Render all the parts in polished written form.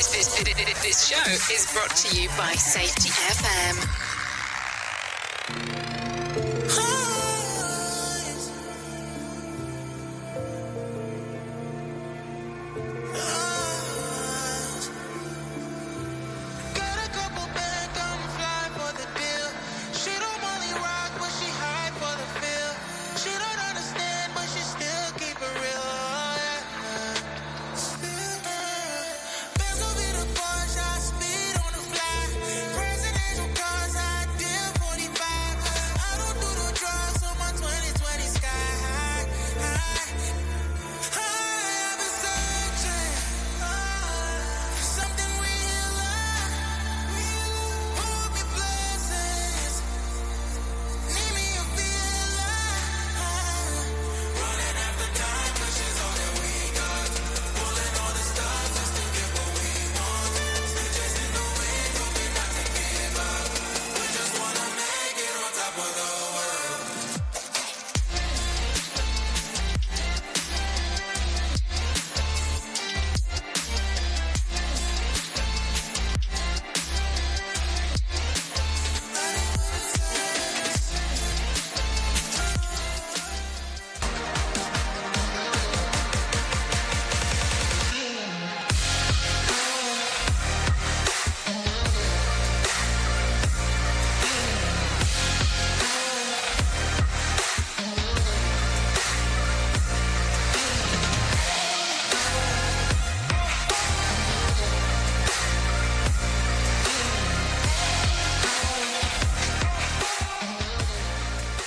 This show is brought to you by Safety FM.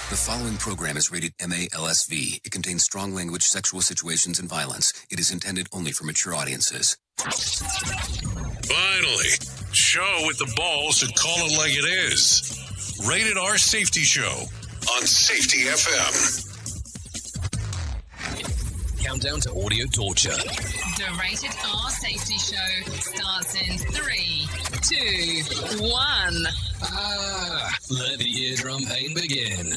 The following program is rated MALSV. It contains strong language, sexual situations, and violence. It is intended only for mature audiences. Finally, show with the balls to call it like it is. Rated R Safety Show on Safety FM. Countdown to audio torture. The Rated R Safety Show starts in 3, 2, 1. Let the eardrum pain begin.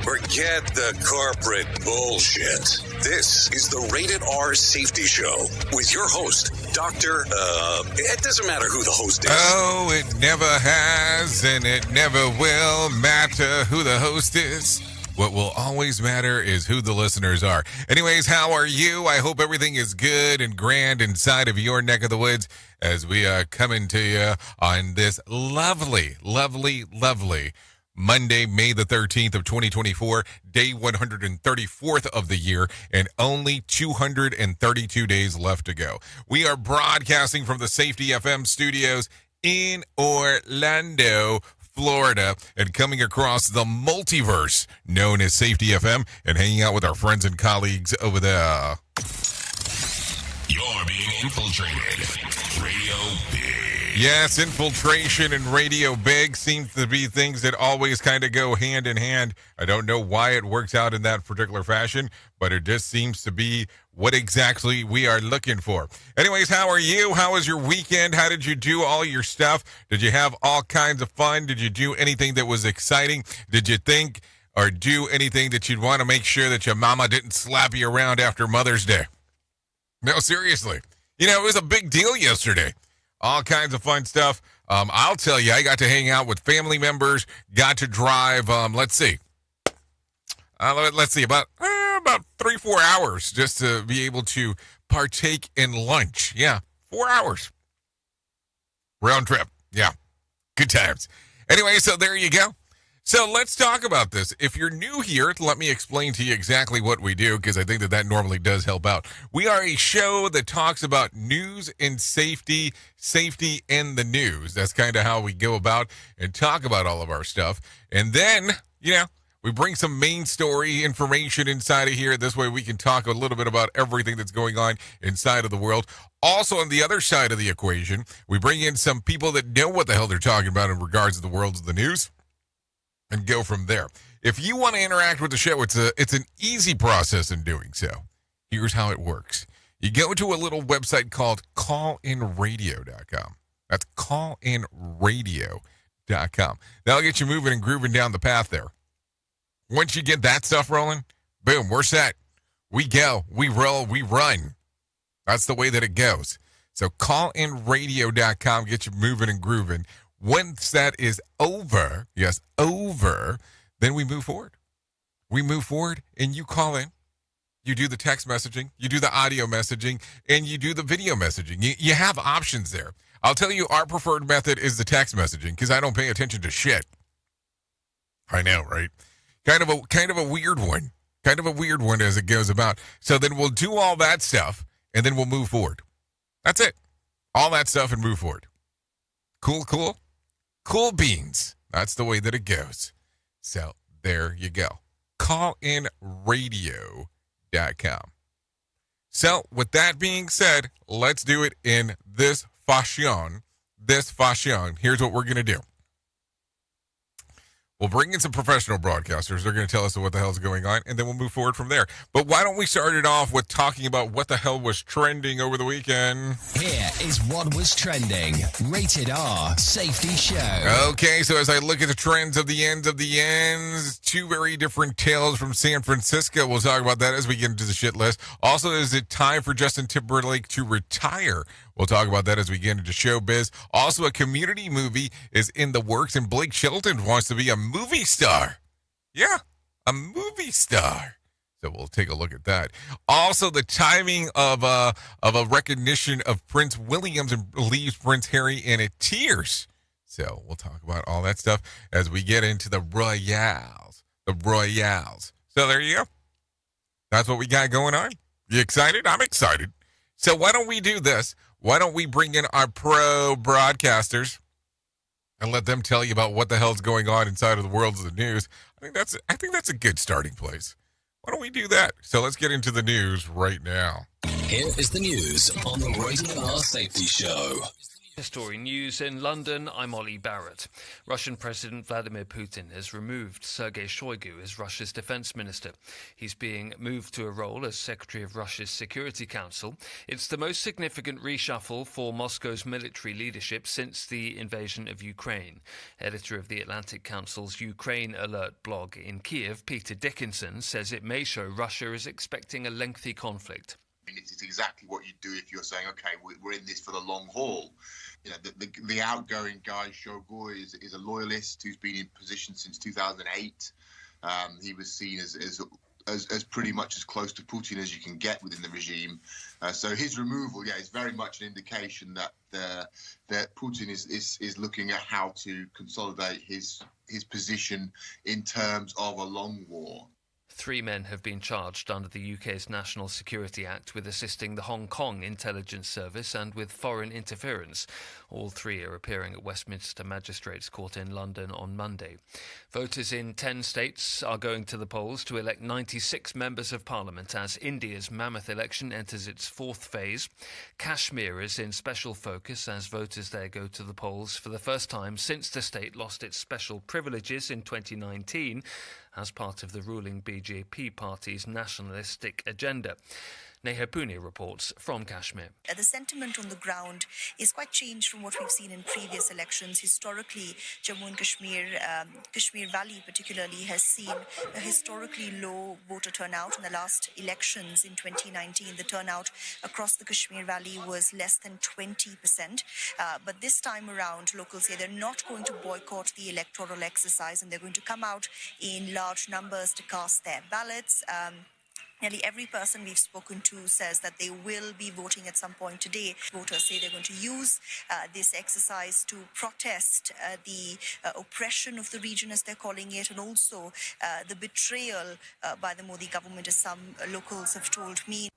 Forget the corporate bullshit. This is the Rated R Safety Show with your host, Dr. It doesn't matter who the host is. Oh, it never has and it never will matter who the host is. What will always matter is who the listeners are. Anyways, how are you? I hope everything is good and grand inside of your neck of the woods as we are coming to you on this lovely Monday, May the 13th of 2024, day 134th of the year, and only 232 days left to go. We are broadcasting from the Safety FM studios in Orlando, Florida, and coming across the multiverse known as Safety FM and hanging out with our friends and colleagues over there. You're being infiltrated. Radio Big. Yes, infiltration and radio big seems to be things that always kind of go hand in hand. I don't know why it works out in that particular fashion, but it just seems to be what exactly we are looking for. Anyways, how are you? How was your weekend? How did you do all your stuff? Did you have all kinds of fun? Did you do anything that was exciting? Did you think or do anything that you'd want to make sure that your mama didn't slap you around after Mother's Day? No, seriously. You know, it was a big deal yesterday. All kinds of fun stuff. I'll tell you, I got to hang out with family members, got to drive, let's see, about 3-4 hours just to be able to partake in lunch. Yeah, 4 hours. Round trip. Yeah, good times. Anyway, so there you go. So let's talk about this. If you're new here, let me explain to you exactly what we do, because I think that normally does help out. We are a show that talks about news and safety in the news. That's kind of how we go about and talk about all of our stuff. And then, we bring some main story information inside of here. This way we can talk a little bit about everything that's going on inside of the world. Also, on the other side of the equation, we bring in some people that know what the hell they're talking about in regards to the world of the news, and go from there. If you want to interact with the show, it's an easy process in doing so. Here's how it works. You go to a little website called callinradio.com. That's callinradio.com. That'll get you moving and grooving down the path there. Once you get that stuff rolling, boom, we're set. We go, we roll, we run. That's the way that it goes. So callinradio.com, get you moving and grooving. Once that is over, yes, over, then we move forward. We move forward and you call in. You do the text messaging, you do the audio messaging, and you do the video messaging. You have options there. I'll tell you, our preferred method is the text messaging because I don't pay attention to shit. I know, right? Kind of a weird one. Kind of a weird one as it goes about. So then we'll do all that stuff, and then we'll move forward. That's it. All that stuff and move forward. Cool. Cool beans. That's the way that it goes. So there you go. callinradio.com. So with that being said, let's do it in this fashion. Here's what we're going to do. We'll bring in some professional broadcasters. They're going to tell us what the hell's going on, and then we'll move forward from there. But why don't we start it off with talking about what the hell was trending over the weekend? Here is what was trending. Rated R Safety Show. Okay, so as I look at the trends of the ends, two very different tales from San Francisco. We'll talk about that as we get into the shit list. Also, is it time for Justin Timberlake to retire? We'll talk about that as we get into showbiz. Also, a Community movie is in the works, and Blake Shelton wants to be a movie star. Yeah, a movie star. So we'll take a look at that. Also, the timing of a recognition of Prince Williams and leaves Prince Harry in tears. So we'll talk about all that stuff as we get into the Royals. So there you go. That's what we got going on. You excited? I'm excited. So why don't we do this? Why don't we bring in our pro broadcasters and let them tell you about what the hell's going on inside of the world of the news? I think that's a good starting place. Why don't we do that? So let's get into the news right now. Here is the news on the Rated R Safety Show. Story news in London. I'm Ollie Barrett. Russian President Vladimir Putin has removed Sergei Shoigu as Russia's defense minister. He's being moved to a role as Secretary of Russia's Security Council. It's the most significant reshuffle for Moscow's military leadership since the invasion of Ukraine. Editor of the Atlantic Council's Ukraine Alert blog in Kiev, Peter Dickinson, says it may show Russia is expecting a lengthy conflict. It's exactly what you do if you're saying, okay, we're in this for the long haul. You know, the outgoing guy, Shoigu, is a loyalist who's been in position since 2008. He was seen as pretty much as close to Putin as you can get within the regime. So his removal, is very much an indication that Putin is looking at how to consolidate his position in terms of a long war. 3 men have been charged under the UK's National Security Act with assisting the Hong Kong Intelligence Service and with foreign interference. All 3 are appearing at Westminster Magistrates Court in London on Monday. Voters in 10 states are going to the polls to elect 96 members of parliament as India's mammoth election enters its 4th phase. Kashmir is in special focus as voters there go to the polls for the first time since the state lost its special privileges in 2019 as part of the ruling BJP party's nationalistic agenda. Neha Pune reports from Kashmir. The sentiment on the ground is quite changed from what we've seen in previous elections. Historically, Jammu and Kashmir Valley particularly, has seen a historically low voter turnout. In the last elections in 2019, the turnout across the Kashmir Valley was less than 20%. But this time around, locals say they're not going to boycott the electoral exercise and they're going to come out in large numbers to cast their ballots. Nearly every person we've spoken to says that they will be voting at some point today. Voters say they're going to use this exercise to protest the oppression of the region, as they're calling it, and also the betrayal by the Modi government, as some locals have told me.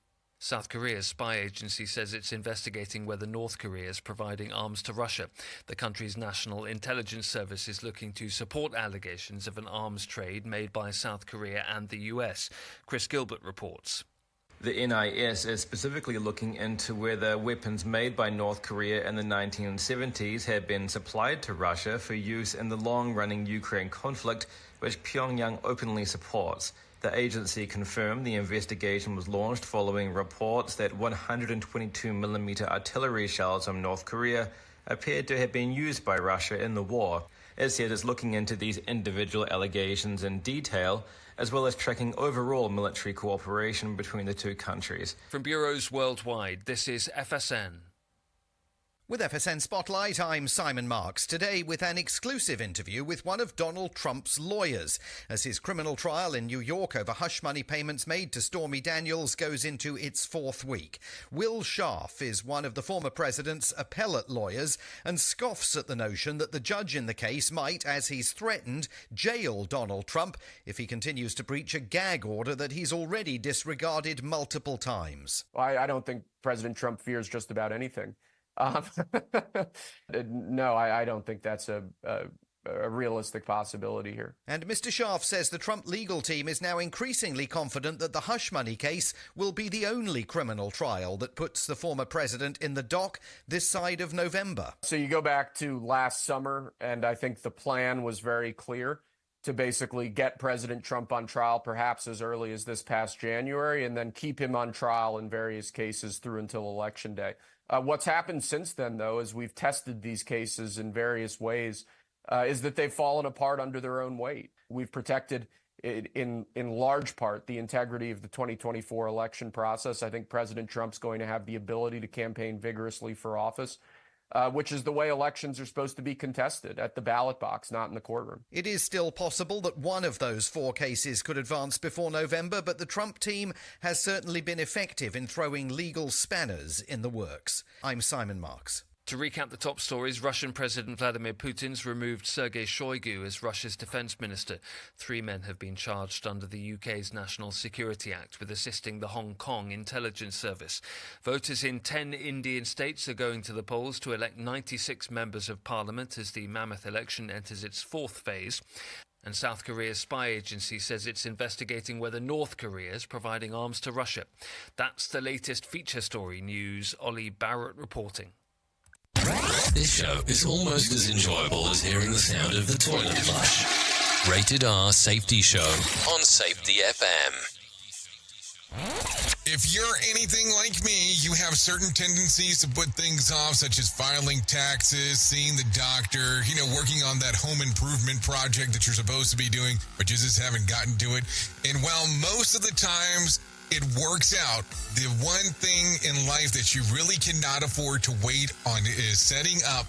South Korea's spy agency says it's investigating whether North Korea is providing arms to Russia. The country's national intelligence service is looking to support allegations of an arms trade made by South Korea and the US. Chris Gilbert reports. The NIS is specifically looking into whether weapons made by North Korea in the 1970s had been supplied to Russia for use in the long-running Ukraine conflict, which Pyongyang openly supports. The agency confirmed the investigation was launched following reports that 122mm artillery shells from North Korea appeared to have been used by Russia in the war. It said it's looking into these individual allegations in detail as well as tracking overall military cooperation between the two countries. From bureaus worldwide, this is FSN. With FSN Spotlight, I'm Simon Marks. Today with an exclusive interview with one of Donald Trump's lawyers as his criminal trial in New York over hush money payments made to Stormy Daniels goes into its fourth week. Will Scharf is one of the former president's appellate lawyers and scoffs at the notion that the judge in the case might, as he's threatened, jail Donald Trump if he continues to breach a gag order that he's already disregarded multiple times. I don't think President Trump fears just about anything. No, I don't think that's a realistic possibility here. And Mr. Scharf says the Trump legal team is now increasingly confident that the hush money case will be the only criminal trial that puts the former president in the dock this side of November. So you go back to last summer, and I think the plan was very clear to basically get President Trump on trial perhaps as early as this past January and then keep him on trial in various cases through until Election Day. What's happened since then, though, as we've tested these cases in various ways, is that they've fallen apart under their own weight. We've protected, in large part, the integrity of the 2024 election process. I think President Trump's going to have the ability to campaign vigorously for office, which is the way elections are supposed to be contested, at the ballot box, not in the courtroom. It is still possible that one of those four cases could advance before November, but the Trump team has certainly been effective in throwing legal spanners in the works. I'm Simon Marks. To recap the top stories, Russian President Vladimir Putin's removed Sergei Shoigu as Russia's defense minister. 3 men have been charged under the UK's National Security Act with assisting the Hong Kong intelligence service. Voters in 10 Indian states are going to the polls to elect 96 members of parliament as the mammoth election enters its fourth phase. And South Korea's spy agency says it's investigating whether North Korea is providing arms to Russia. That's the latest feature story news. Ollie Barrett reporting. This show is almost as enjoyable as hearing the sound of the toilet flush. Rated R Safety Show on Safety FM. If you're anything like me, you have certain tendencies to put things off, such as filing taxes, seeing the doctor, working on that home improvement project that you're supposed to be doing, but you just haven't gotten to it. And while most of the times it works out, the one thing in life that you really cannot afford to wait on is setting up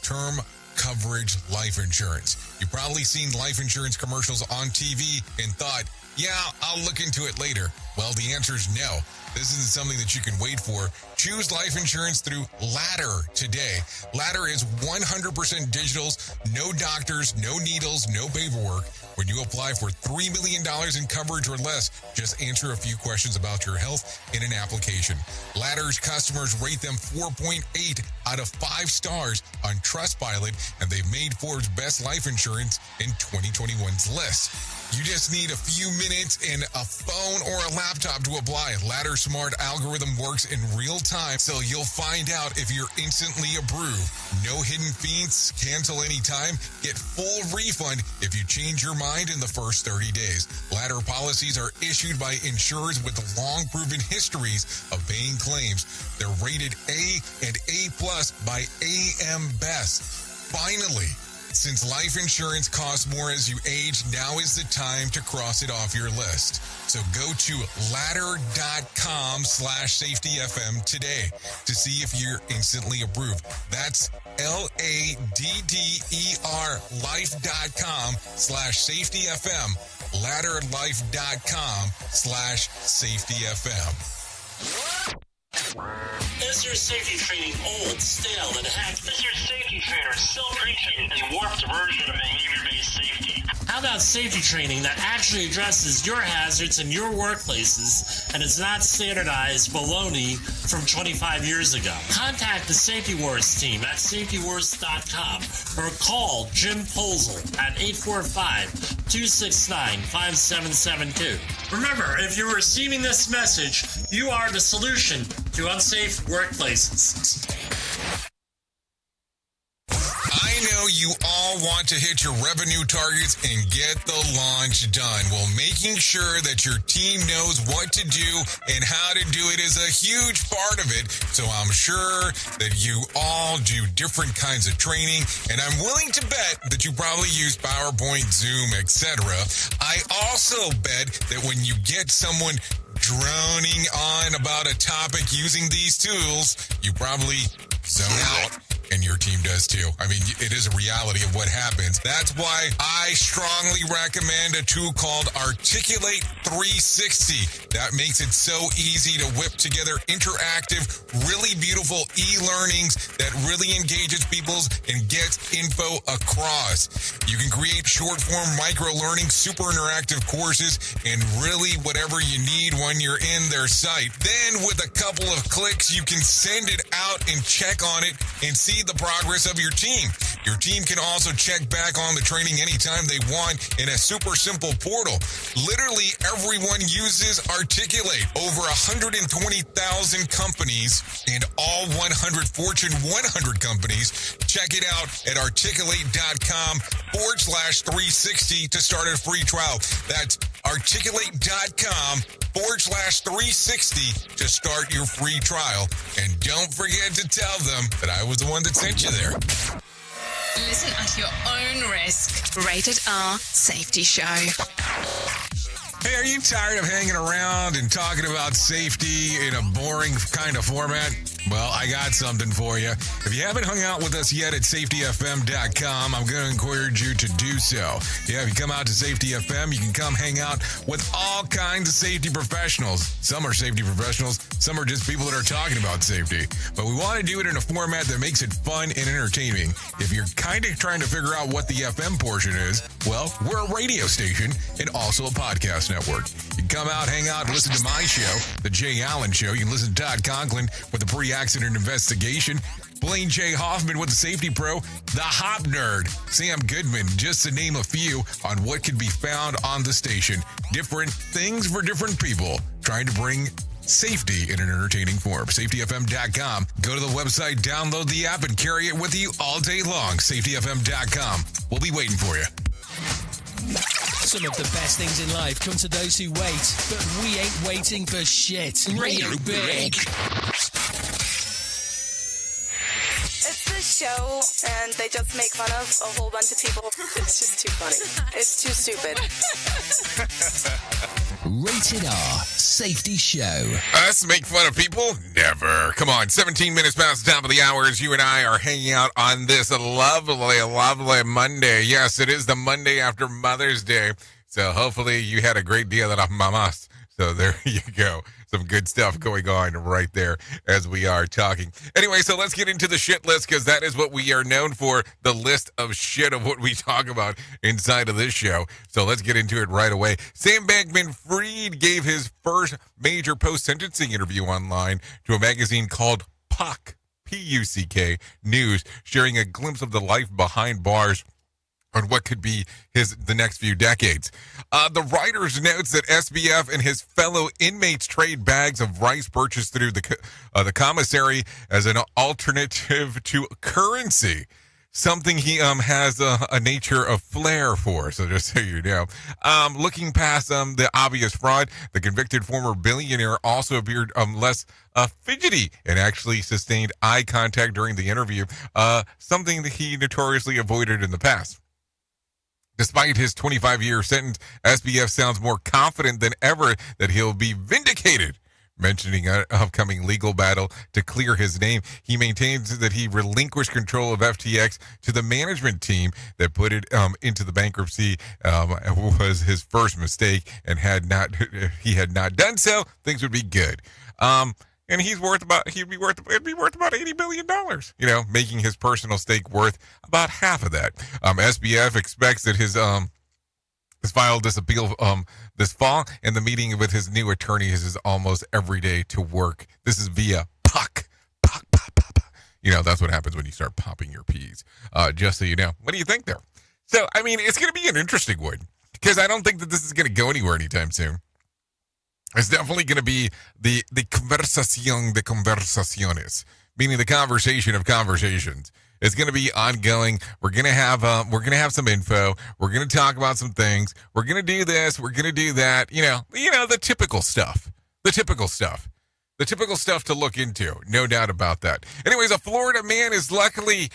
term coverage life insurance. You've probably seen life insurance commercials on TV and thought, yeah, I'll look into it later. Well, the answer is no. This isn't something that you can wait for. Choose life insurance through Ladder today. Ladder is 100% digitals, no doctors, no needles, no paperwork. When you apply for $3 million in coverage or less, just answer a few questions about your health in an application. Ladder's customers rate them 4.8 out of 5 stars on Trustpilot, and they've made Forbes' best life insurance in 2021's list. You just need a few minutes and a phone or a laptop to apply. Ladder's smart algorithm works in real time, so you'll find out if you're instantly approved. No hidden fees, cancel anytime, get full refund if you change your mind in the first 30 days. Ladder policies are issued by insurers with long proven histories of paying claims. They're rated A and A+ by AM Best. Finally, since life insurance costs more as you age, now is the time to cross it off your list. So go to ladder.com/safetyfm today to see if you're instantly approved. That's LADDER life.com/safetyfm. Ladderlife.com/safetyfm. Is your safety training old, stale, and hacked? Is your safety trainer still preaching a warped version of behavior-based safety? How about safety training that actually addresses your hazards in your workplaces and is not standardized baloney from 25 years ago? Contact the Safety Wars team at safetywars.com or call Jim Posel at 845-269-5772. Remember, if you're receiving this message, you are the solution to unsafe workplaces. I know you all want to hit your revenue targets and get the launch done. Well, making sure that your team knows what to do and how to do it is a huge part of it. So I'm sure that you all do different kinds of training, and I'm willing to bet that you probably use PowerPoint, Zoom, etc. I also bet that when you get someone droning on about a topic using these tools, you probably zone out. And your team does too. I mean, it is a reality of what happens. That's why I strongly recommend a tool called Articulate 360. That makes it so easy to whip together interactive, really beautiful e-learnings that really engages people and gets info across. You can create short-form micro-learning, super interactive courses, and really whatever you need when you're in their site. Then with a couple of clicks, you can send it out and check on it and see the progress of your team. Your team can also check back on the training anytime they want in a super simple portal. Literally everyone uses Articulate. Over 120,000 companies and all 100 Fortune 100 companies. Check it out at articulate.com/360 to start a free trial. That's articulate.com/360 to start your free trial. And don't forget to tell them that I was the one that sent you there. Listen at your own risk. Rated R Safety Show. Hey, are you tired of hanging around and talking about safety in a boring kind of format? Well, I got something for you. If you haven't hung out with us yet at safetyfm.com, I'm going to encourage you to do so. Yeah, if you come out to Safety FM, you can come hang out with all kinds of safety professionals. Some are safety professionals, some are just people that are talking about safety. But we want to do it in a format that makes it fun and entertaining. If you're kind of trying to figure out what the FM portion is, well, we're a radio station and also a podcast network. You can come out, hang out, and listen to my show, The Jay Allen Show. You can listen to Todd Conklin with the pre-accident investigation, Blaine J. Hoffman with the Safety Pro, The Hop Nerd, Sam Goodman, just to name a few on what can be found on the station. Different things for different people, trying to bring safety in an entertaining form. SafetyFM.com. Go to the website, download the app, and carry it with you all day long. SafetyFM.com. We'll be waiting for you. Some of the best things in life come to those who wait, but we ain't waiting for shit. Radio Big. It's this show, and they just make fun of a whole bunch of people. It's just too funny. It's too stupid. Rated R Safety Show. Us make fun of people? Never. Come on, 17 minutes past the top of the hour as you and I are hanging out on this lovely, lovely Monday. Yes, it is the Monday after Mother's Day. So hopefully you had a great Dia de las Mamás. So there you go. Some good stuff going on right there as we are talking. Anyway, so let's get into the shit list because that is what we are known for, the list of shit of what we talk about inside of this show. So let's get into it right away. Sam Bankman-Fried gave his first major post-sentencing interview online to a magazine called Puck, P-U-C-K, News, sharing a glimpse of the life behind bars on what could be the next few decades. The writers notes that SBF and his fellow inmates trade bags of rice purchased through the commissary as an alternative to currency. Something he has a nature of flair for, so just so you know. Looking past the obvious fraud, the convicted former billionaire also appeared less fidgety and actually sustained eye contact during the interview, something that he notoriously avoided in the past. Despite his 25-year sentence, SBF sounds more confident than ever that he'll be vindicated. Mentioning an upcoming legal battle to clear his name, he maintains that he relinquished control of FTX to the management team that put it into the bankruptcy. Was his first mistake, and if he had not done so, things would be good. And it'd be worth about $80 billion, making his personal stake worth about half of that. SBF expects that his filed this appeal this fall, and the meeting with his new attorney is almost every day to work. This is via Puck. That's what happens when you start popping your peas. Just so you know. What do you think there? So, I mean, it's going to be an interesting one, because I don't think that this is going to go anywhere anytime soon. It's definitely going to be the conversación de conversaciones, meaning the conversation of conversations. It's going to be ongoing. We're going to have some info. We're going to talk about some things. We're going to do this. We're going to do that. You know, the typical stuff. The typical stuff to look into. No doubt about that. Anyways, a Florida man is lucky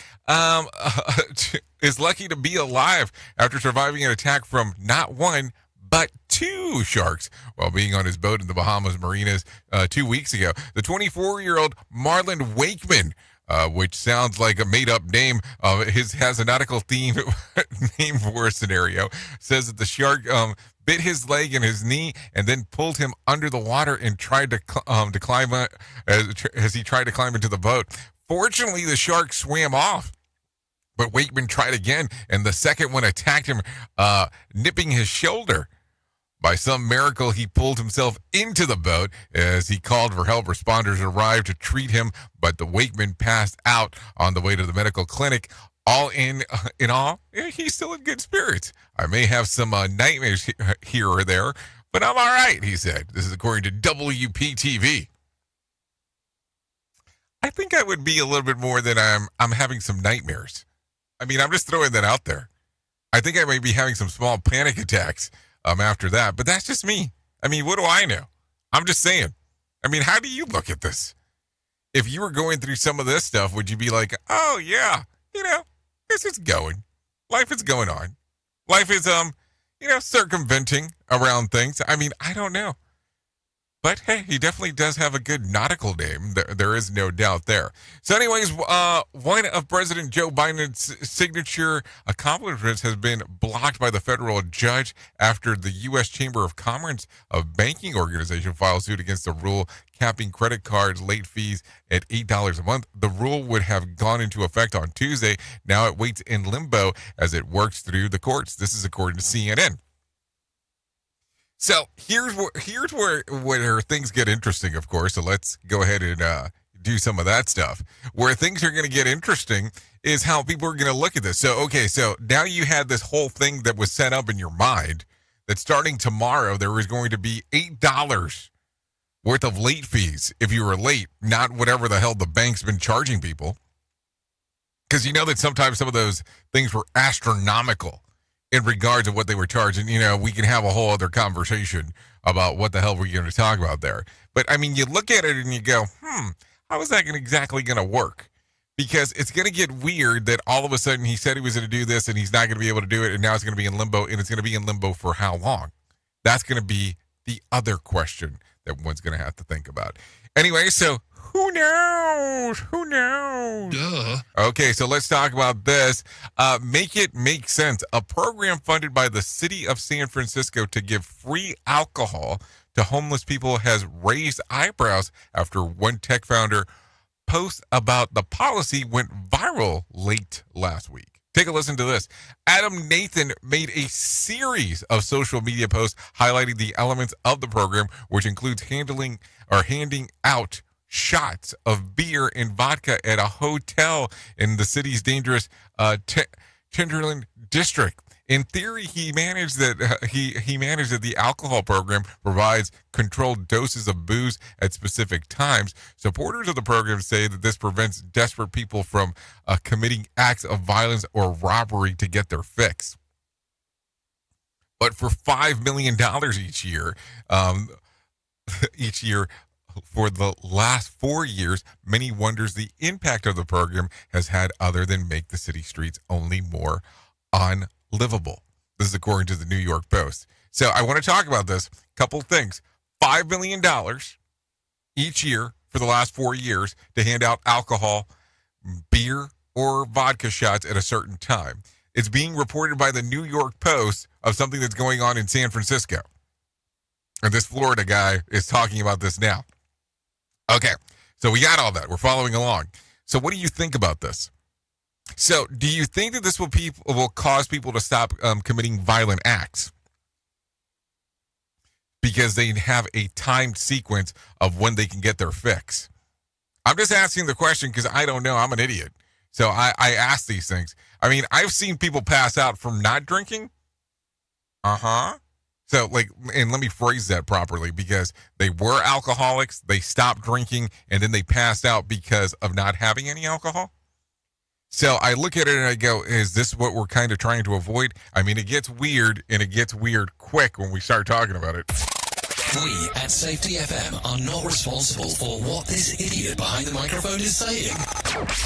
to be alive after surviving an attack from not one, but two sharks while being on his boat in the Bahamas marinas 2 weeks ago. The 24-year-old Marlon Wakeman, which sounds like a made-up name, has a nautical theme name for a scenario, says that the shark bit his leg and his knee and then pulled him under the water and tried to climb as he tried to climb into the boat. Fortunately, the shark swam off. But Wakeman tried again, and the second one attacked him, nipping his shoulder. By some miracle, he pulled himself into the boat. As he called for help, responders arrived to treat him, but the Wakeman passed out on the way to the medical clinic. All in all, he's still in good spirits. I may have some nightmares here or there, but I'm all right, he said. This is according to WPTV. I think I would be a little bit more than I'm having some nightmares. I mean, I'm just throwing that out there. I think I might be having some small panic attacks after that, but that's just me. I mean, what do I know? I'm just saying. I mean, how do you look at this? If you were going through some of this stuff, would you be like, oh yeah, this is going. Life is going on. Life is, circumventing around things. I mean, I don't know. But hey, he definitely does have a good nautical name. There is no doubt there. So anyways, one of President Joe Biden's signature accomplishments has been blocked by the federal judge after the U.S. Chamber of Commerce, a banking organization, filed suit against the rule capping credit cards late fees at $8 a month. The rule would have gone into effect on Tuesday. Now it waits in limbo as it works through the courts. This is according to CNN. So here's where things get interesting, of course. So let's go ahead and do some of that stuff. Where things are going to get interesting is how people are going to look at this. So, okay, so now you had this whole thing that was set up in your mind that starting tomorrow there was going to be $8 worth of late fees if you were late, not whatever the hell the bank's been charging people. Because you know that sometimes some of those things were astronomical in regards to what they were charging. We can have a whole other conversation about what the hell we're going to talk about there. But, I mean, you look at it and you go, how is that exactly going to work? Because it's going to get weird that all of a sudden he said he was going to do this and he's not going to be able to do it, and now it's going to be in limbo, and it's going to be in limbo for how long? That's going to be the other question that one's going to have to think about. Anyway, so who knows? Who knows? Duh. Okay, so let's talk about this. Make It Make Sense, a program funded by the city of San Francisco to give free alcohol to homeless people, has raised eyebrows after one tech founder post about the policy went viral late last week. Take a listen to this. Adam Nathan made a series of social media posts highlighting the elements of the program, which includes handing out shots of beer and vodka at a hotel in the city's dangerous Tenderland district. In theory, he managed that the alcohol program provides controlled doses of booze at specific times. Supporters of the program say that this prevents desperate people from committing acts of violence or robbery to get their fix. But for $5 million each year, for the last 4 years, many wonders the impact of the program has had other than make the city streets only more unlivable. This is according to the New York Post. So I want to talk about this. Couple things. $5 million each year for the last 4 years to hand out alcohol, beer, or vodka shots at a certain time. It's being reported by the New York Post of something that's going on in San Francisco. And this Florida guy is talking about this now. Okay, so we got all that. We're following along. So what do you think about this? So do you think that this will cause people to stop committing violent acts? Because they have a timed sequence of when they can get their fix. I'm just asking the question because I don't know. I'm an idiot. So I ask these things. I mean, I've seen people pass out from not drinking. So, and let me phrase that properly, because they were alcoholics, they stopped drinking, and then they passed out because of not having any alcohol. So I look at it and I go, is this what we're kind of trying to avoid? I mean, it gets weird, and it gets weird quick when we start talking about it. We at Safety FM are not responsible for what this idiot behind the microphone is saying.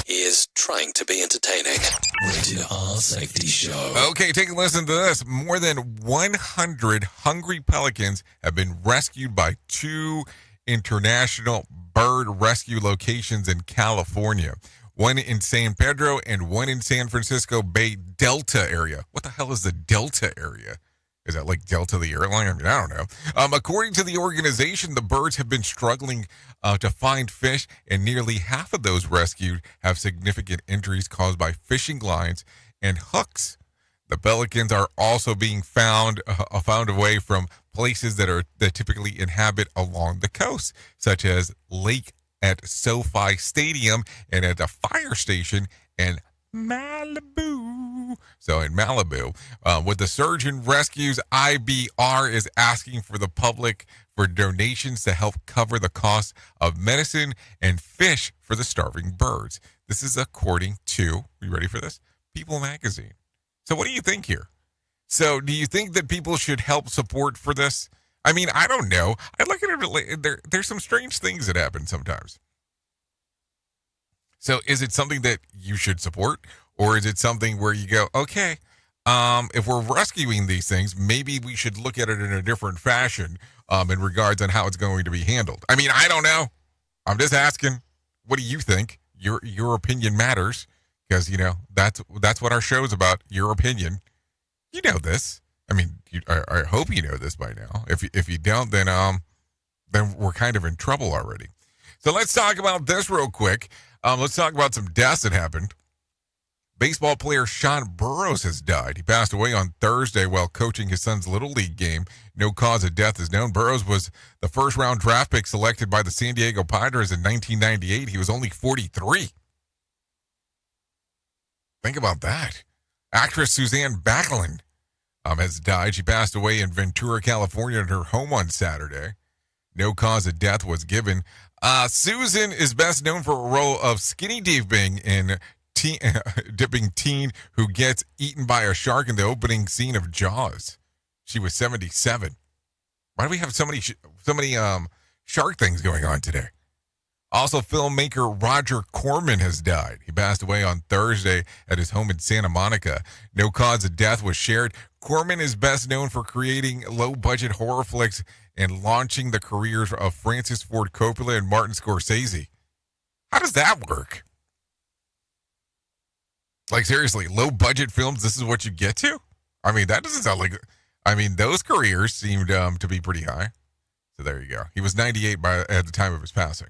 He is trying to be entertaining. Rated R Safety Show. Okay, take a listen to this. More than 100 hungry pelicans have been rescued by 2 international bird rescue locations in California. One in San Pedro and one in San Francisco Bay Delta area. What the hell is the Delta area? Is that like Delta the airline? I mean, I don't know. According to the organization, the birds have been struggling to find fish, and nearly half of those rescued have significant injuries caused by fishing lines and hooks. The pelicans are also being found away from places that typically inhabit along the coast, such as Lake at SoFi Stadium and at the fire station in Malibu. So in Malibu, with the surge in rescues, IBR is asking for the public for donations to help cover the cost of medicine and fish for the starving birds. This is according to, you ready for this? People magazine. So what do you think here? So do you think that people should help support for this? I mean, I don't know. I look at it, there's some strange things that happen sometimes. So is it something that you should support, or is it something where you go, okay, if we're rescuing these things, maybe we should look at it in a different fashion in regards on how it's going to be handled? I mean, I don't know. I'm just asking. What do you think? Your opinion matters, because, you know, that's what our show's about, your opinion. You know this. I mean, I hope you know this by now. If you don't, then we're kind of in trouble already. So let's talk about this real quick. Let's talk about some deaths that happened. Baseball player Sean Burroughs has died. He passed away on Thursday while coaching his son's Little League game. No cause of death is known. Burroughs was the first-round draft pick selected by the San Diego Padres in 1998. He was only 43. Think about that. Actress Suzanne Backlund has died. She passed away in Ventura, California at her home on Saturday. No cause of death was given. Susan is best known for a role of skinny dipping teen who gets eaten by a shark in the opening scene of Jaws. She was 77. Why do we have so many shark things going on today? Also, filmmaker Roger Corman has died. He passed away on Thursday at his home in Santa Monica. No cause of death was shared. Corman is best known for creating low-budget horror flicks and launching the careers of Francis Ford Coppola and Martin Scorsese. How does that work? Like, seriously, low-budget films, this is what you get to? I mean, that doesn't sound like... I mean, those careers seemed to be pretty high. So there you go. He was 98 at the time of his passing,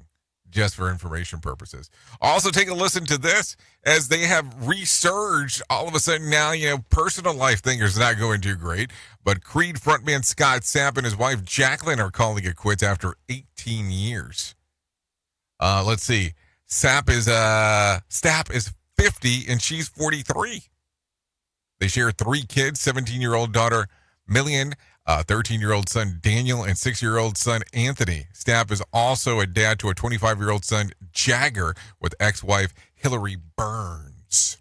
just for information purposes. Also, take a listen to this. As they have resurged, all of a sudden now, you know, personal life thing is not going too great. But Creed frontman Scott Stapp and his wife Jacqueline are calling it quits after 18 years. Let's see. Stapp is 50 and she's 43. They share 3 kids, 17-year-old daughter Millian, 13-year-old son Daniel, and 6-year-old son Anthony. Stapp is also a dad to a 25-year-old son Jagger with ex-wife Hillary Burns.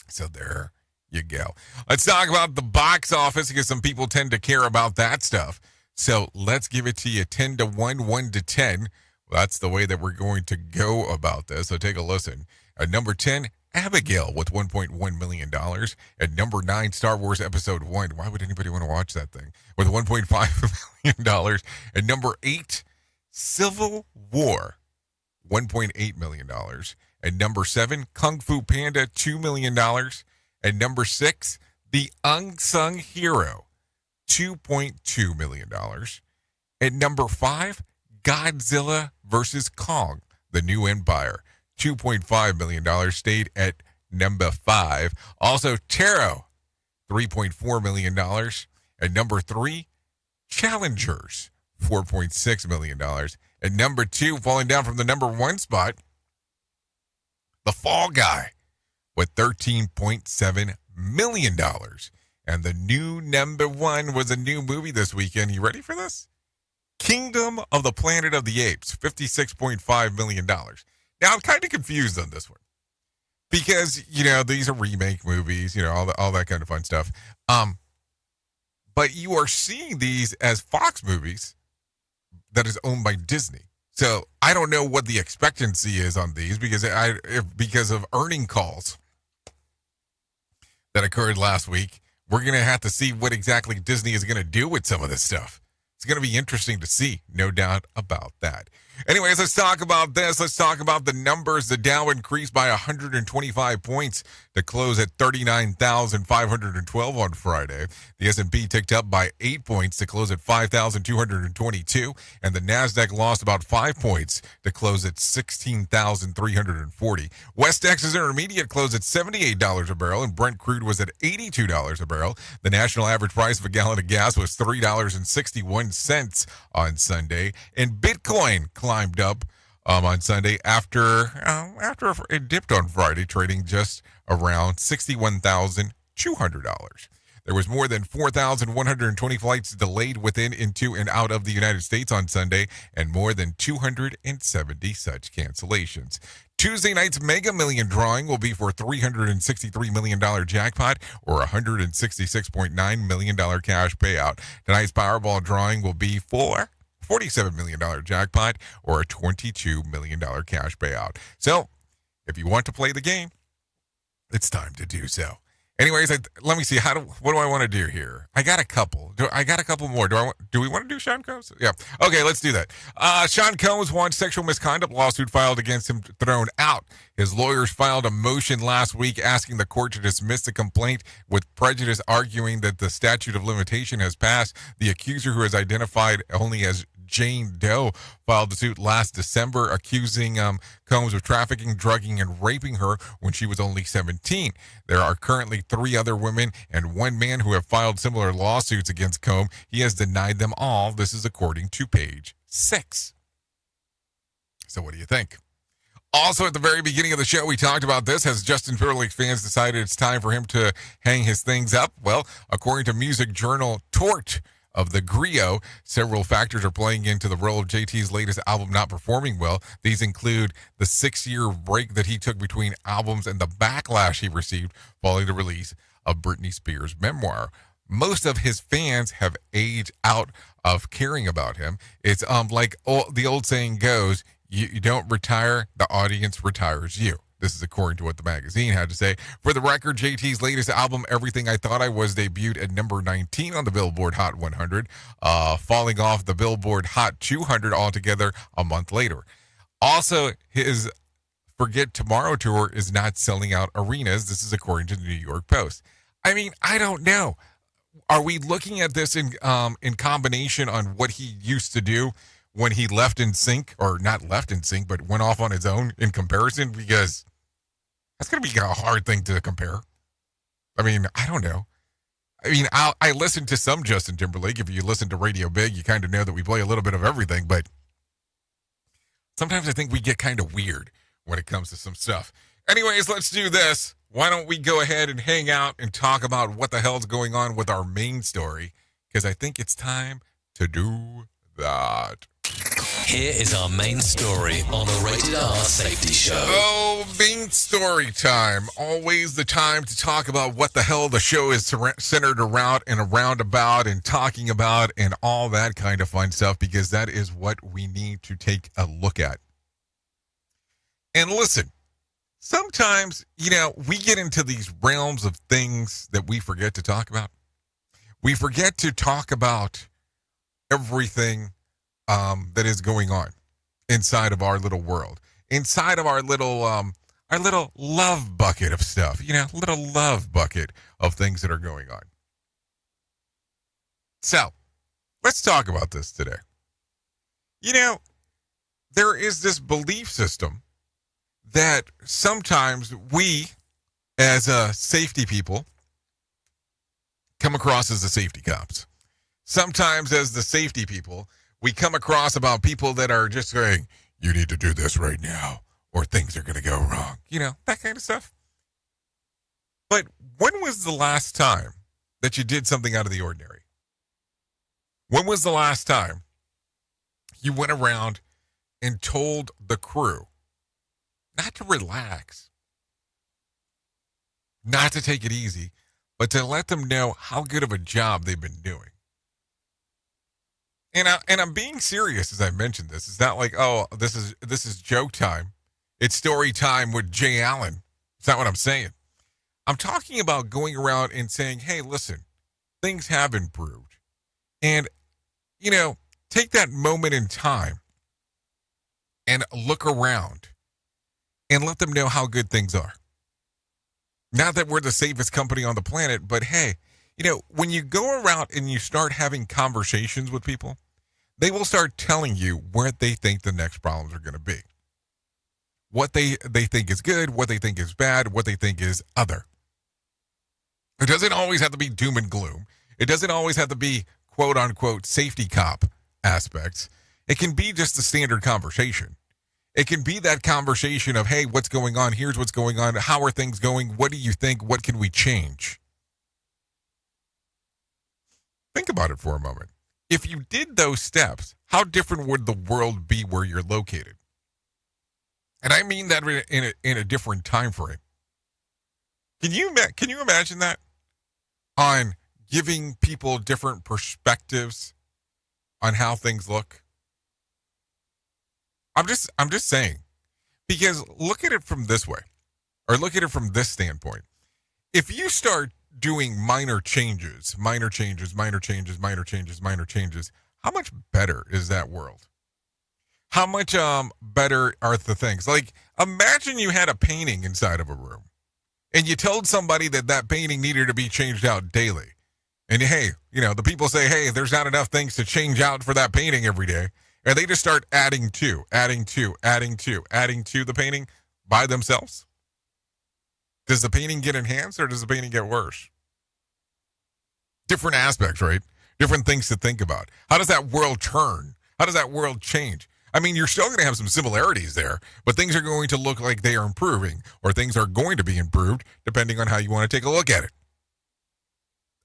So there you go. Let's talk about the box office because some people tend to care about that stuff. So let's give it to you 10 to 1, 1 to 10. Well, that's the way that we're going to go about this. So take a listen. At number 10, Abigail with $1.1 million. At number 9, Star Wars Episode 1. Why would anybody want to watch that thing? With $1.5 million. At number 8, Civil War, $1.8 million. At number 7, Kung Fu Panda, $2 million. At number 6, The Unsung Hero, $2.2 million. At number 5, Godzilla vs. Kong, The New Empire, $2.5 million, stayed at number 5. Also, Tarot, $3.4 million. At number 3, Challengers, $4.6 million. At number 2, falling down from the number 1 spot, The Fall Guy, with $13.7 million. And the new number 1 was a new movie this weekend. You ready for this? Kingdom of the Planet of the Apes, $56.5 million. Now, I'm kind of confused on this one. because, these are remake movies, all that kind of fun stuff. But you are seeing these as Fox movies that is owned by Disney. So I don't know what the expectancy is on these because of earning calls that occurred last week. We're going to have to see what exactly Disney is going to do with some of this stuff. It's going to be interesting to see, no doubt about that. Anyways, let's talk about this. Let's talk about the numbers. The Dow increased by 125 points to close at 39,512 on Friday. The S&P ticked up by 8 points to close at 5,222, and the Nasdaq lost about 5 points to close at 16,340. West Texas Intermediate closed at $78 a barrel, and Brent crude was at $82 a barrel. The national average price of a gallon of gas was $3.61 on Sunday, and Bitcoin climbed up on Sunday after it dipped on Friday, trading just around $61,200. There was more than 4,120 flights delayed within, into, and out of the United States on Sunday, and more than 270 such cancellations. Tuesday night's Mega Million drawing will be for $363 million jackpot or $166.9 million cash payout. Tonight's Powerball drawing will be for $47 million jackpot or a $22 million cash payout. So, if you want to play the game, it's time to do so. Anyways, let me see. What do I want to do here? I got a couple. I got a couple more. Do we want to do Sean Combs? Yeah. Okay, let's do that. Sean Combs wants sexual misconduct lawsuit filed against him thrown out. His lawyers filed a motion last week asking the court to dismiss the complaint with prejudice, arguing that the statute of limitation has passed. The accuser, who is identified only as Jane Doe, filed the suit last December, accusing Combs of trafficking, drugging, and raping her when she was only 17. There are currently 3 other women and 1 man who have filed similar lawsuits against Combs. He has denied them all. This is according to page 6. So what do you think? Also, at the very beginning of the show, we talked about this. Has Justin Timberlake's fans decided it's time for him to hang his things up? Well, according to music journal Tort of the Griot, several factors are playing into the role of JT's latest album not performing well. These include the 6-year break that he took between albums and the backlash he received following the release of Britney Spears' memoir. Most of his fans have aged out of caring about him. It's like the old saying goes, you don't retire, the audience retires you. This is according to what the magazine had to say. For the record, JT's latest album, Everything I Thought I Was, debuted at number 19 on the Billboard Hot 100, falling off the Billboard Hot 200 altogether a month later. Also, his Forget Tomorrow tour is not selling out arenas. This is according to the New York Post. I mean, I don't know. Are we looking at this in combination on what he used to do when he left in sync, or not left in sync, but went off on his own in comparison? Because that's going to be a hard thing to compare. I mean, I don't know. I mean, I listen to some Justin Timberlake. If you listen to Radio Big, you kind of know that we play a little bit of everything, but sometimes I think we get kind of weird when it comes to some stuff. Anyways, let's do this. Why don't we go ahead and hang out and talk about what the hell's going on with our main story? Because I think it's time to do that. Here is our main story on the Rated R Safety Show. Oh, main story time. Always the time to talk about what the hell the show is centered around and about and talking about and all that kind of fun stuff, because that is what we need to take a look at. And listen, sometimes, we get into these realms of things that we forget to talk about. We forget to talk about everything that is going on inside of our little world, inside of our little love bucket of stuff, little love bucket of things that are going on. So let's talk about this today. There is this belief system that sometimes we, as safety people, come across as the safety cops. Sometimes as the safety people, we come across about people that are just saying, you need to do this right now, or things are going to go wrong. That kind of stuff. But when was the last time that you did something out of the ordinary? When was the last time you went around and told the crew not to relax, not to take it easy, but to let them know how good of a job they've been doing. And I'm being serious as I mentioned this. It's not like, oh, this is joke time. It's story time with Jay Allen. It's not what I'm saying. I'm talking about going around and saying, hey, listen, things have improved. And, take that moment in time and look around and let them know how good things are. Not that we're the safest company on the planet, but hey, when you go around and you start having conversations with people, they will start telling you where they think the next problems are going to be. What they think is good, what they think is bad, what they think is other. It doesn't always have to be doom and gloom. It doesn't always have to be quote unquote safety cop aspects. It can be just a standard conversation. It can be that conversation of, hey, what's going on? Here's what's going on. How are things going? What do you think? What can we change? Think about it for a moment. If you did those steps, how different would the world be where you're located? And I mean that in a different time frame. Can you imagine that? On giving people different perspectives on how things look? I'm just saying, because look at it from this way, or look at it from this standpoint. If you start doing minor changes, how much better is that world? How much better are the things? Like, imagine you had a painting inside of a room, and you told somebody that painting needed to be changed out daily. And hey, the people say, hey, there's not enough things to change out for that painting every day. And they just start adding to the painting by themselves. Does the painting get enhanced or does the painting get worse? Different aspects, right? Different things to think about. How does that world turn? How does that world change? I mean, you're still going to have some similarities there, but things are going to look like they are improving, or things are going to be improved depending on how you want to take a look at it.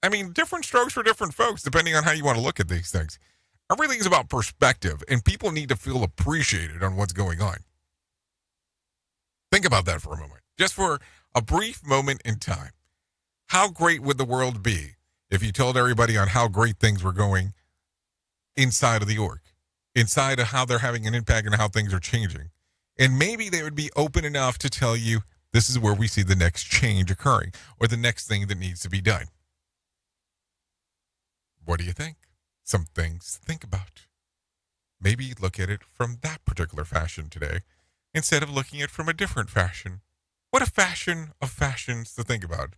I mean, different strokes for different folks, depending on how you want to look at these things. Everything's about perspective, and people need to feel appreciated on what's going on. Think about that for a moment, just for a brief moment in time. How great would the world be if you told everybody on how great things were going inside of the org, inside of how they're having an impact and how things are changing? And maybe they would be open enough to tell you, this is where we see the next change occurring, or the next thing that needs to be done. What do you think? Some things to think about. Maybe look at it from that particular fashion today, instead of looking at it from a different fashion. What a fashion of fashions to think about.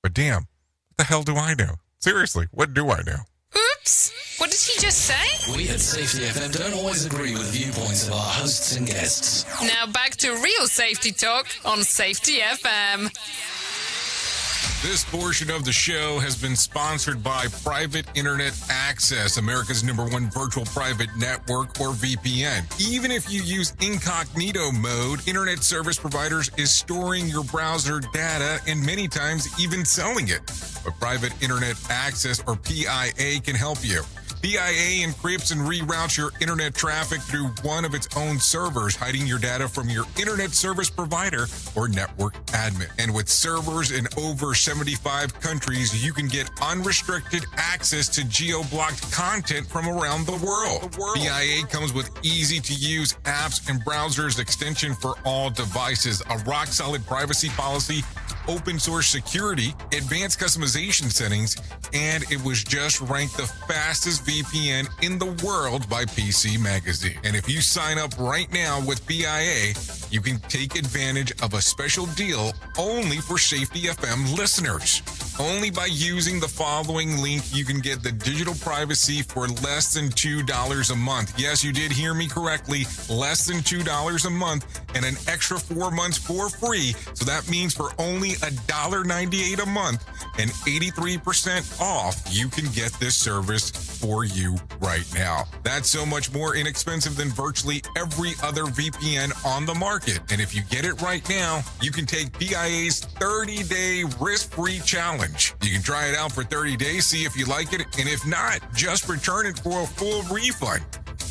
But damn, what the hell do I know? Seriously, what do I know? Oops! What did he just say? We at Safety FM don't always agree with viewpoints of our hosts and guests. Now back to real safety talk on Safety FM. This portion of the show has been sponsored by Private Internet Access, America's #1 virtual private network, or VPN. Even if you use incognito mode, internet service providers is storing your browser data and many times even selling it. But Private Internet Access, or PIA, can help you. PIA encrypts and reroutes your internet traffic through one of its own servers, hiding your data from your internet service provider or network admin. And with servers in over 75 countries, you can get unrestricted access to geo-blocked content from around the world. PIA comes with easy-to-use apps and browsers extension for all devices, a rock-solid privacy policy, open source security, advanced customization settings, and it was just ranked the fastest VPN in the world by PC Magazine. And if you sign up right now with PIA, you can take advantage of a special deal only for Safety FM listeners. Only by using the following link, you can get the digital privacy for less than $2 a month. Yes, you did hear me correctly. Less than $2 a month and an extra 4 months for free. So that means for only $1.98 a month and 83% off, you can get this service for you right now. That's so much more inexpensive than virtually every other VPN on the market. And if you get it right now, you can take PIA's 30-day risk-free challenge. You can try it out for 30 days, see if you like it, and if not, just return it for a full refund.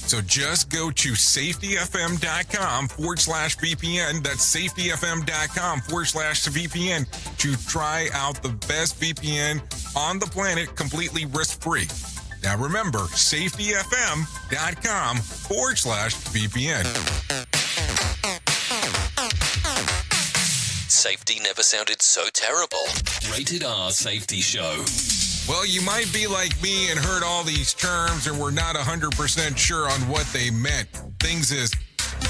So just go to safetyfm.com/VPN. That's safetyfm.com/VPN to try out the best VPN on the planet completely risk-free. Now remember, safetyfm.com/VPN. Safety never sounded so terrible. Rated R Safety Show. Well, you might be like me and heard all these terms and were not 100% sure on what they meant. Things as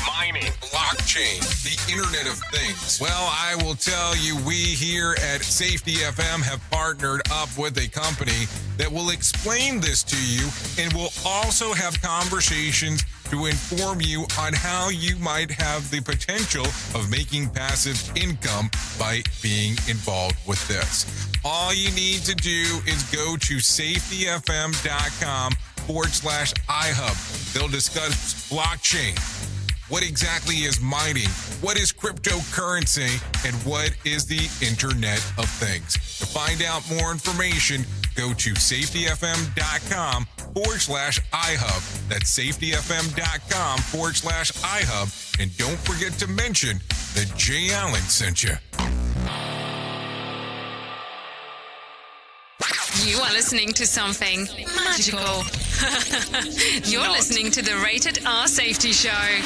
mining, blockchain, the Internet of Things. Well, I will tell you, we here at Safety FM have partnered up with a company that will explain this to you and will also have conversations to inform you on how you might have the potential of making passive income by being involved with this. All you need to do is go to safetyfm.com/iHub. They'll discuss blockchain. What exactly is mining? What is cryptocurrency? And what is the Internet of Things? To find out more information, go to safetyfm.com/iHub. That's safetyfm.com/iHub. And don't forget to mention that Jay Allen sent you. You are listening to something magical. You're listening to the Rated R Safety Show.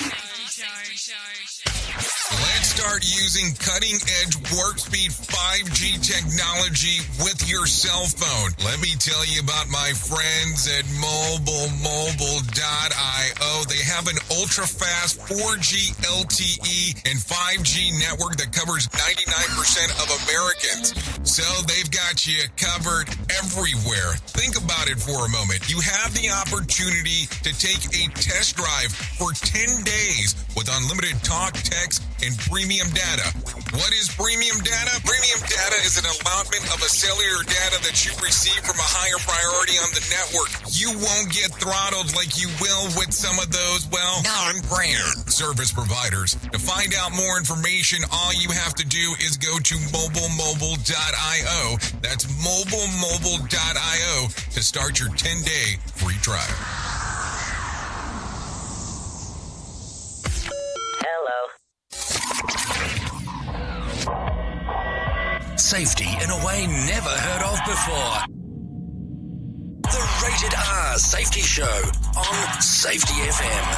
Let's start using cutting-edge warp-speed 5G technology with your cell phone. Let me tell you about my friends at mobilemobile.io. They have an ultra-fast 4G LTE and 5G network that covers 99% of Americans. So they've got you covered everywhere. Think about it for a moment. You have the opportunity to take a test drive for 10 days with unlimited talk, text, and premium data. What is premium data? Premium data is an allotment of a cellular data that you receive from a higher priority on the network. You won't get throttled like you will with some of those, well, non-brand service providers. To find out more information, all you have to do is go to mobilemobile.io. That's mobilemobile.io to start your 10-day free trial. Safety in a way never heard of before. The Rated R Safety Show on Safety FM.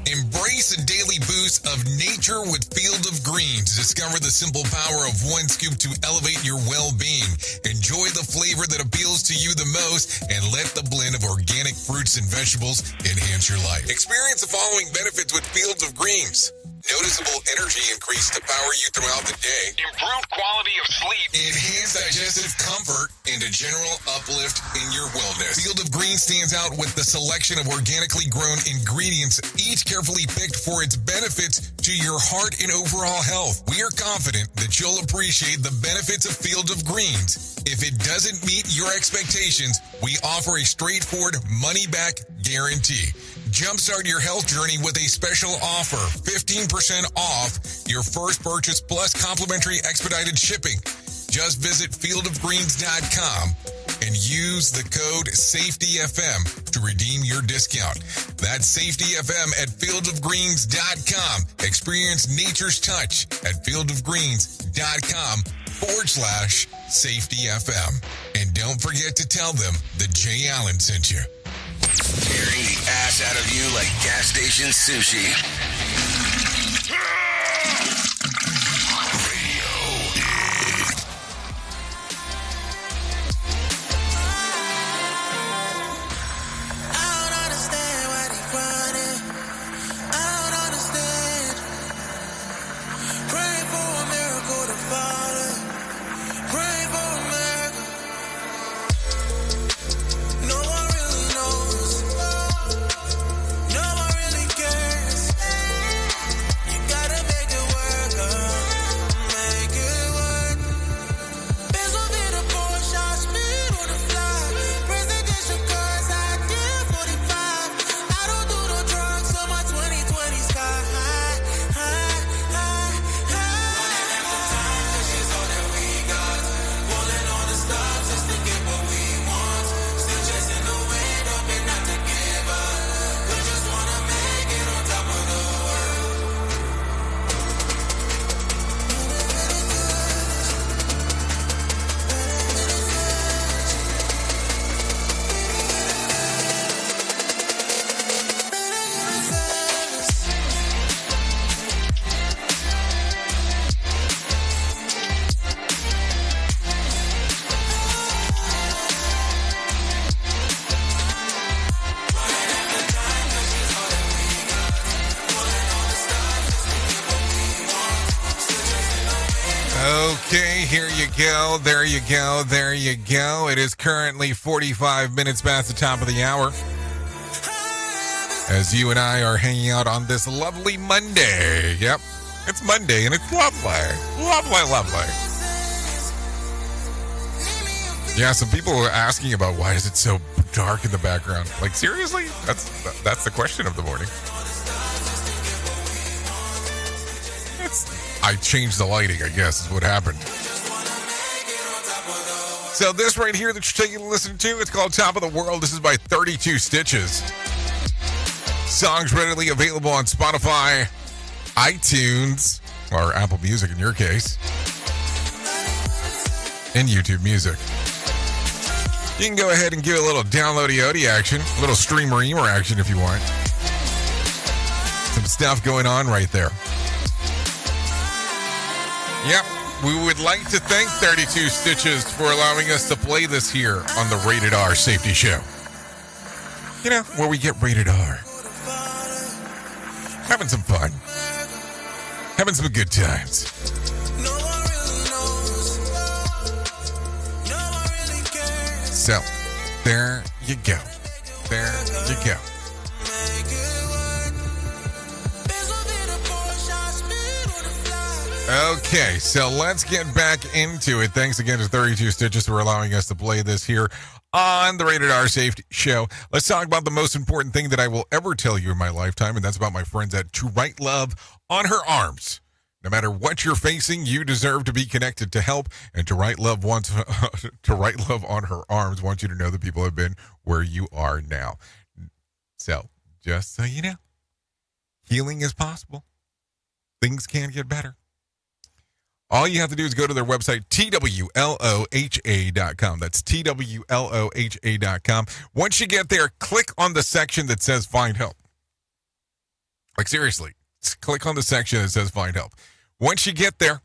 Embrace a daily boost of nature with Field of Greens. Discover the simple power of one scoop to elevate your well-being. Enjoy the flavor that appeals to you the most and let the blend of organic fruits and vegetables enhance your life. Experience the following benefits with Fields of Greens. Noticeable energy increase to power you throughout the day. Improved quality of sleep. Enhanced digestive comfort and a general uplift in your wellness. Field of Greens stands out with the selection of organically grown ingredients, each carefully picked for its benefits to your heart and overall health. We are confident that you'll appreciate the benefits of Field of Greens. If it doesn't meet your expectations, we offer a straightforward money-back guarantee. Jumpstart your health journey with a special offer, 15% off your first purchase plus complimentary expedited shipping. Just visit fieldofgreens.com and use the code SAFETYFM to redeem your discount. That's SAFETYFM at fieldofgreens.com. Experience nature's touch at fieldofgreens.com/SAFETYFM. And don't forget to tell them that Jay Allen sent you. Tearing the ass out of you like gas station sushi. No one really cares. Okay, here you go. There you go. There you go. It is currently 45 minutes past the top of the hour as you and I are hanging out on this lovely Monday. Yep, it's Monday and it's lovely. Lovely, lovely. Yeah, some people are asking about why is it so dark in the background. Like, seriously? That's the question of the morning. I changed the lighting, I guess, is what happened. So this right here that you're taking a listen to, it's called Top of the World. This is by 32 Stitches. Songs readily available on Spotify, iTunes, or Apple Music in your case, and YouTube Music. You can go ahead and give it a little downloady-ody action, a little streamer-eamer action if you want. Some stuff going on right there. Yep, we would like to thank 32 Stitches for allowing us to play this here on the Rated R Safety Show. You know, where we get Rated R. Having some fun. Having some good times. So, there you go. There you go. Okay, so let's get back into it. Thanks again to 32 Stitches for allowing us to play this here on the Rated R Safety Show. Let's talk about the most important thing that I will ever tell you in my lifetime, and that's about my friends at To Right Love on Her Arms. No matter what you're facing, you deserve to be connected to help, and To Right Love wants To Right Love on Her Arms wants you to know that people have been where you are now. So, just so you know, healing is possible. Things can get better. All you have to do is go to their website, twloha.com. That's twloha.com. Once you get there, click on the section that says Find Help. Like, seriously, click on the section that says Find Help. Once you get there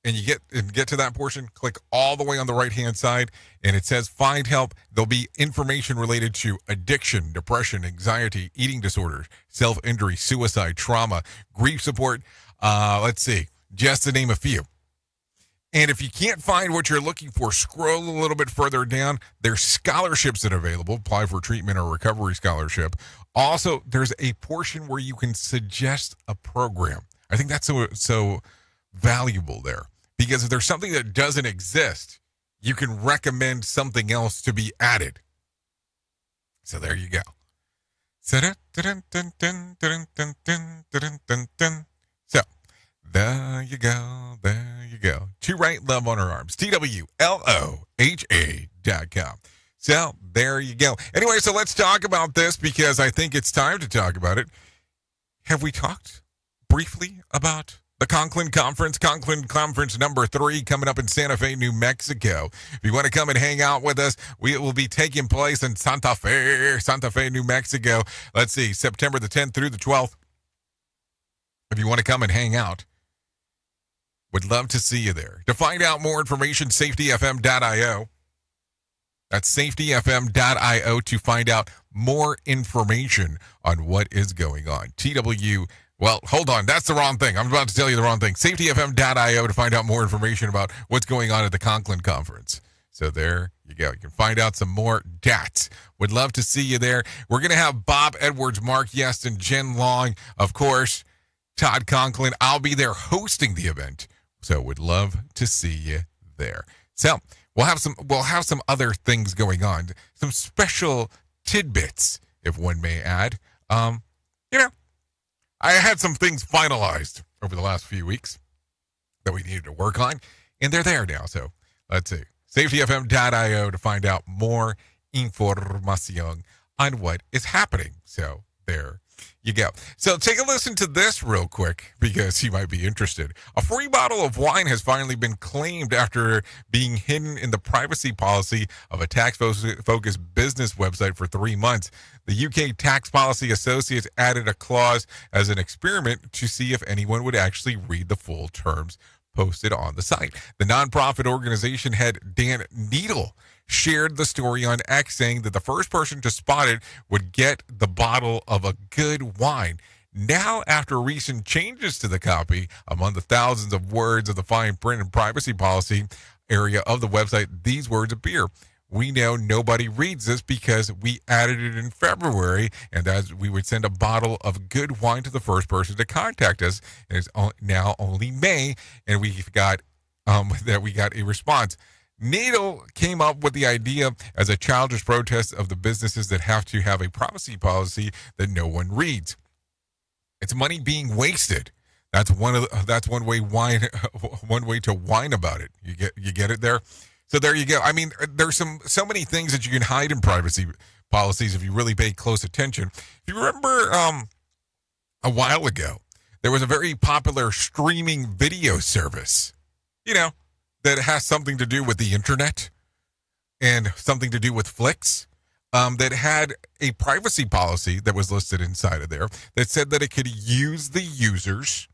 and you get to that portion, click all the way on the right-hand side, and it says Find Help. There'll be information related to addiction, depression, anxiety, eating disorders, self-injury, suicide, trauma, grief support. Let's see, just to name a few. And if you can't find what you're looking for, scroll a little bit further down. There's scholarships that are available. Apply for treatment or recovery scholarship. Also, there's a portion where you can suggest a program. I think that's so valuable there. Because if there's something that doesn't exist, you can recommend something else to be added. So there you go. So, there you go. There you go. To Right Love on Her Arms. TWLOHA.com. So there you go. Anyway, so let's talk about this because I think it's time to talk about it. Have we talked briefly about the Conklin Conference? Conklin Conference number 3 coming up in Santa Fe, New Mexico. If you want to come and hang out with us, it will be taking place in Santa Fe, New Mexico. Let's see, September the 10th through the 12th. If you want to come and hang out, would love to see you there. To find out more information, safetyfm.io. That's safetyfm.io to find out more information on what is going on. Well, hold on. That's the wrong thing. I'm about to tell you the wrong thing. Safetyfm.io to find out more information about what's going on at the Conklin Conference. So there you go. You can find out some more dates. Would love to see you there. We're going to have Bob Edwards, Mark Yeston, Jen Long, of course, Todd Conklin. I'll be there hosting the event. So would love to see you there. So we'll have some other things going on. Some special tidbits, if one may add. I had some things finalized over the last few weeks that we needed to work on, and they're there now. So let's see. safetyfm.io to find out more information on what is happening. So there you go. So take a listen to this real quick because you might be interested. A free bottle of wine has finally been claimed after being hidden in the privacy policy of a tax-focused business website for 3 months. The UK Tax Policy Associates added a clause as an experiment to see if anyone would actually read the full terms posted on the site. The nonprofit organization head Dan Needle shared the story on X, saying that the first person to spot it would get the bottle of a good wine. Now, after recent changes to the copy, among the thousands of words of the fine print and privacy policy area of the website, these words appear. We know nobody reads this because we added it in February, and that we would send a bottle of good wine to the first person to contact us. And it's now only May, and we've got we got a response. NATO came up with the idea as a childish protest of the businesses that have to have a privacy policy that no one reads. It's money being wasted. That's one way to whine about it. You get it there. So there you go. I mean, there's so many things that you can hide in privacy policies if you really pay close attention. If you remember a while ago, there was a very popular streaming video service, that has something to do with the internet and something to do with flicks, that had a privacy policy that was listed inside of there that said that it could use the user's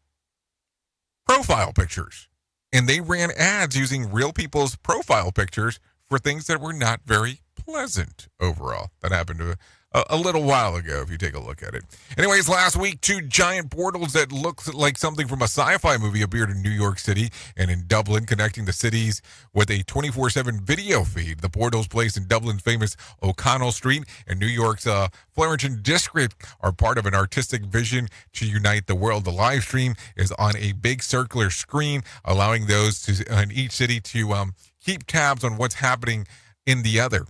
profile pictures. And they ran ads using real people's profile pictures for things that were not very pleasant overall. That happened a little while ago, if you take a look at it. Anyways, last week, 2 giant portals that looked like something from a sci-fi movie appeared in New York City and in Dublin, connecting the cities with a 24/7 video feed. The portals placed in Dublin's famous O'Connell Street and New York's Florentine District are part of an artistic vision to unite the world. The live stream is on a big circular screen, allowing those in each city to keep tabs on what's happening in the other.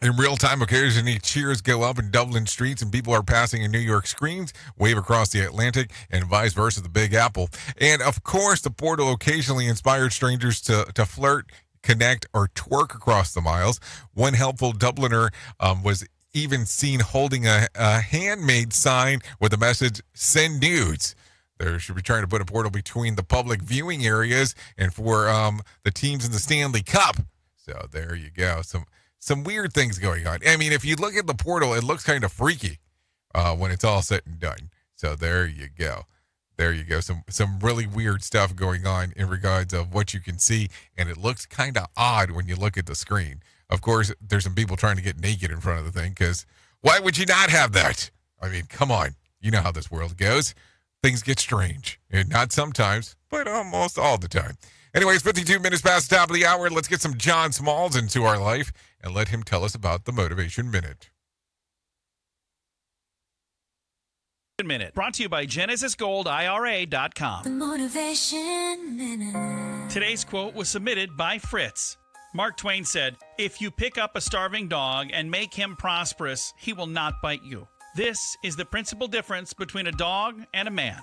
In real time, occasionally cheers go up in Dublin streets and people are passing in New York screens, wave across the Atlantic, and vice versa, the Big Apple. And of course, the portal occasionally inspired strangers to flirt, connect, or twerk across the miles. One helpful Dubliner was even seen holding a handmade sign with the message, "Send nudes." They should be trying to put a portal between the public viewing areas and for the teams in the Stanley Cup. So there you go. Some weird things going on. I mean, if you look at the portal, it looks kind of freaky when it's all said and done. So there you go. There you go. Some really weird stuff going on in regards of what you can see, and it looks kind of odd when you look at the screen. Of course, there's some people trying to get naked in front of the thing, because why would you not have that? I mean, come on. You know how this world goes. Things get strange. And not sometimes, but almost all the time. Anyways, 52 minutes past the top of the hour. Let's get some John Smalls into our life and let him tell us about the Motivation Minute. Minute, brought to you by GenesisGoldIRA.com. The Motivation Minute. Today's quote was submitted by Fritz. Mark Twain said, "If you pick up a starving dog and make him prosperous, he will not bite you. This is the principal difference between a dog and a man."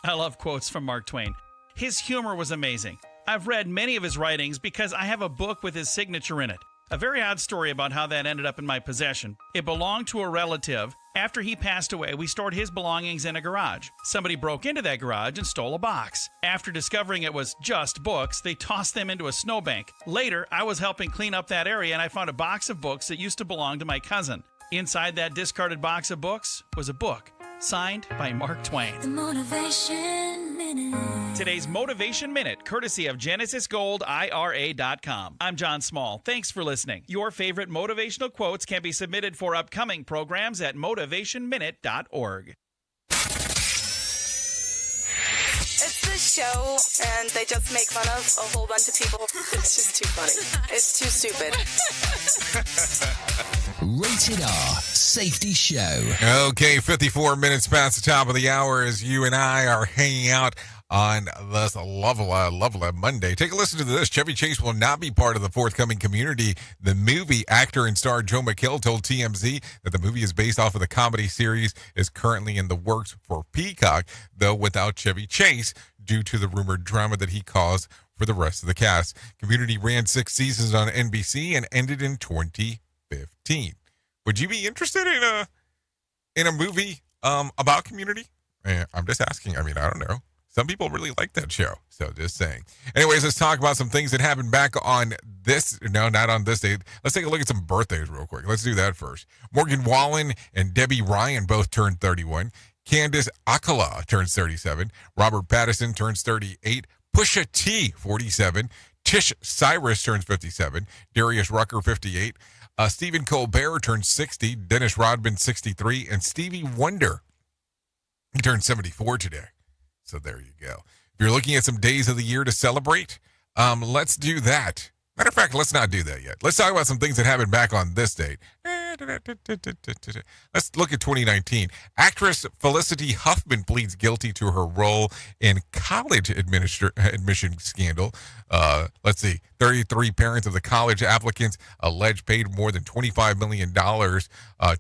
I love quotes from Mark Twain. His humor was amazing. I've read many of his writings because I have a book with his signature in it. A very odd story about how that ended up in my possession. It belonged to a relative. After he passed away, we stored his belongings in a garage. Somebody broke into that garage and stole a box. After discovering it was just books, they tossed them into a snowbank. Later, I was helping clean up that area and I found a box of books that used to belong to my cousin. Inside that discarded box of books was a book signed by Mark Twain. The Motivation Minute. Today's Motivation Minute, courtesy of GenesisGoldIRA.com. I'm John Small. Thanks for listening. Your favorite motivational quotes can be submitted for upcoming programs at motivationminute.org. It's this show, and they just make fun of a whole bunch of people. It's just too funny. It's too stupid. Rated R Safety Show. Okay, 54 minutes past the top of the hour as you and I are hanging out on this lovely Monday. Take a listen to this. Chevy Chase will not be part of the forthcoming Community. The movie actor and star Joe McHale told TMZ that the movie is based off of the comedy series is currently in the works for Peacock, though without Chevy Chase due to the rumored drama that he caused for the rest of the cast. Community ran 6 seasons on NBC and ended in 2015. Would you be interested in a movie about Community? I'm just asking. I mean, I don't know. Some people really like that show, so just saying. Anyways, let's talk about some things that happened back on this. No, not on this date. Let's take a look at some birthdays real quick. Let's do that first. Morgan Wallen and Debbie Ryan both turned 31. Candace Akala turns 37. Robert Pattinson turns 38. Pusha T, 47. Tish Cyrus turns 57. Darius Rucker, 58. Stephen Colbert turns 60. Dennis Rodman, 63. And Stevie Wonder He turned 74 today. So there you go. If you're looking at some days of the year to celebrate, let's do that. Matter of fact, let's not do that yet. Let's talk about some things that happened back on this date. Let's look at 2019. Actress Felicity Huffman pleads guilty to her role in college admission scandal. Let's see. 33 parents of the college applicants alleged paid more than $25 million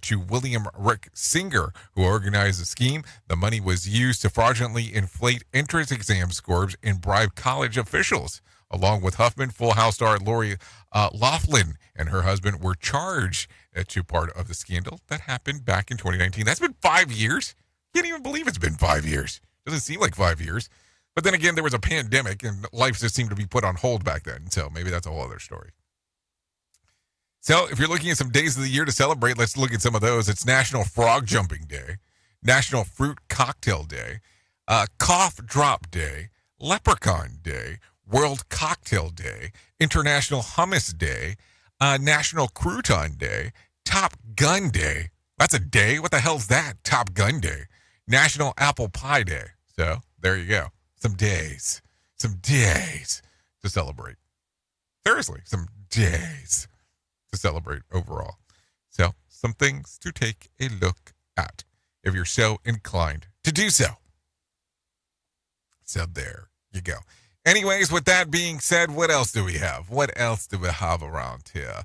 to William Rick Singer, who organized the scheme. The money was used to fraudulently inflate entrance exam scores and bribe college officials. Along with Huffman, Full House star Lori Loughlin and her husband were charged to part of the scandal that happened back in 2019. That's been 5 years. Can't even believe it's been 5 years. Doesn't seem like 5 years. But then again, there was a pandemic and life just seemed to be put on hold back then. So maybe that's a whole other story. So if you're looking at some days of the year to celebrate, let's look at some of those. It's National Frog Jumping Day, National Fruit Cocktail Day, Cough Drop Day, Leprechaun Day, World Cocktail Day, International Hummus Day, National Crouton Day, Top Gun Day. That's a day? What the hell's that? Top Gun Day. National Apple Pie Day. So there you go. Some days to celebrate. Seriously, some days to celebrate overall. So some things to take a look at if you're so inclined to do so. So there you go. Anyways, with that being said, what else do we have? What else do we have around here?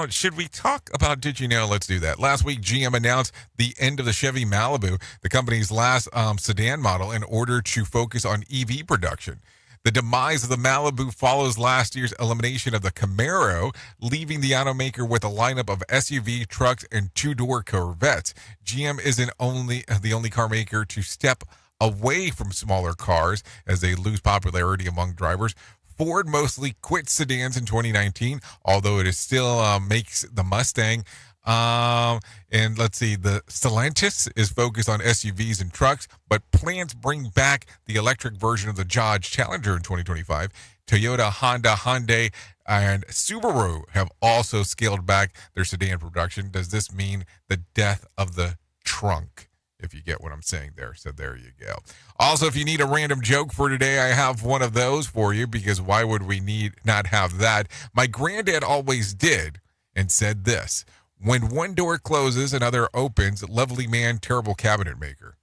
Should we talk about, did you know? Let's do that. Last week, GM announced the end of the Chevy Malibu, the company's last sedan model, in order to focus on EV production. The demise of the Malibu follows last year's elimination of the Camaro, leaving the automaker with a lineup of SUV, trucks, and two-door Corvettes. GM isn't the only car maker to step away from smaller cars as they lose popularity among drivers. Ford mostly quit sedans in 2019, although it is still makes the Mustang. And let's see, the Stellantis is focused on SUVs and trucks, but plans bring back the electric version of the Dodge Challenger in 2025. Toyota, Honda, Hyundai, and Subaru have also scaled back their sedan production. Does this mean the death of the trunk? If you get what I'm saying there. So there you go. Also, if you need a random joke for today, I have one of those for you, because why would we not have that? My granddad always did and said this: when one door closes, another opens. Lovely man, terrible cabinet maker.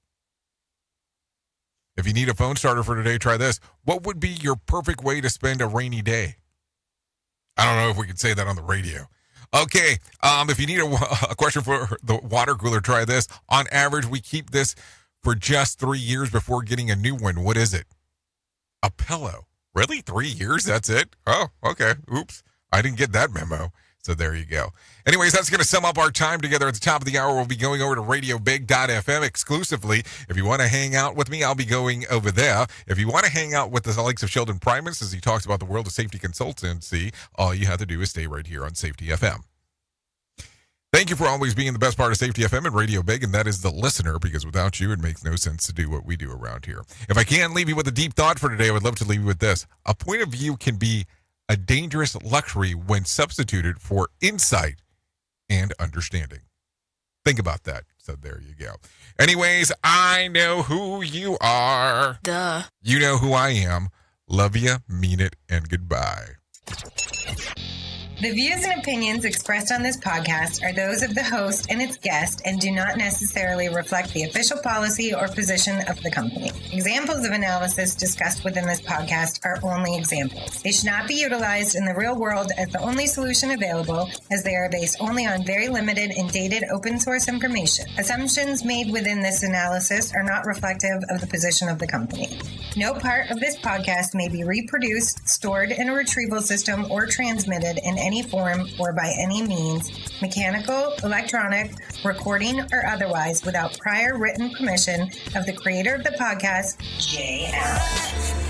If you need a phone starter for today, try this. What would be your perfect way to spend a rainy day? I don't know if we can say that on the radio. Okay, if you need a question for the water cooler, try this. On average, we keep this for just 3 years before getting a new one. What is it? A pillow. Really? 3 years? That's it? Oh, okay. Oops. I didn't get that memo. So there you go. Anyways, that's going to sum up our time together. At the top of the hour, we'll be going over to RadioBig.fm exclusively. If you want to hang out with me, I'll be going over there. If you want to hang out with the likes of Sheldon Primus as he talks about the world of safety consultancy, all you have to do is stay right here on Safety FM. Thank you for always being the best part of Safety FM and Radio Big, and that is the listener, because without you, it makes no sense to do what we do around here. If I can leave you with a deep thought for today, I would love to leave you with this. A point of view can be a dangerous luxury when substituted for insight and understanding. Think about that. So there you go. Anyways, I know who you are. Duh. You know who I am. Love you, mean it, and goodbye. The views and opinions expressed on this podcast are those of the host and its guest and do not necessarily reflect the official policy or position of the company. Examples of analysis discussed within this podcast are only examples. They should not be utilized in the real world as the only solution available, as they are based only on very limited and dated open source information. Assumptions made within this analysis are not reflective of the position of the company. No part of this podcast may be reproduced, stored in a retrieval system, or transmitted in any form or by any means, mechanical, electronic, recording, or otherwise, without prior written permission of the creator of the podcast, JL.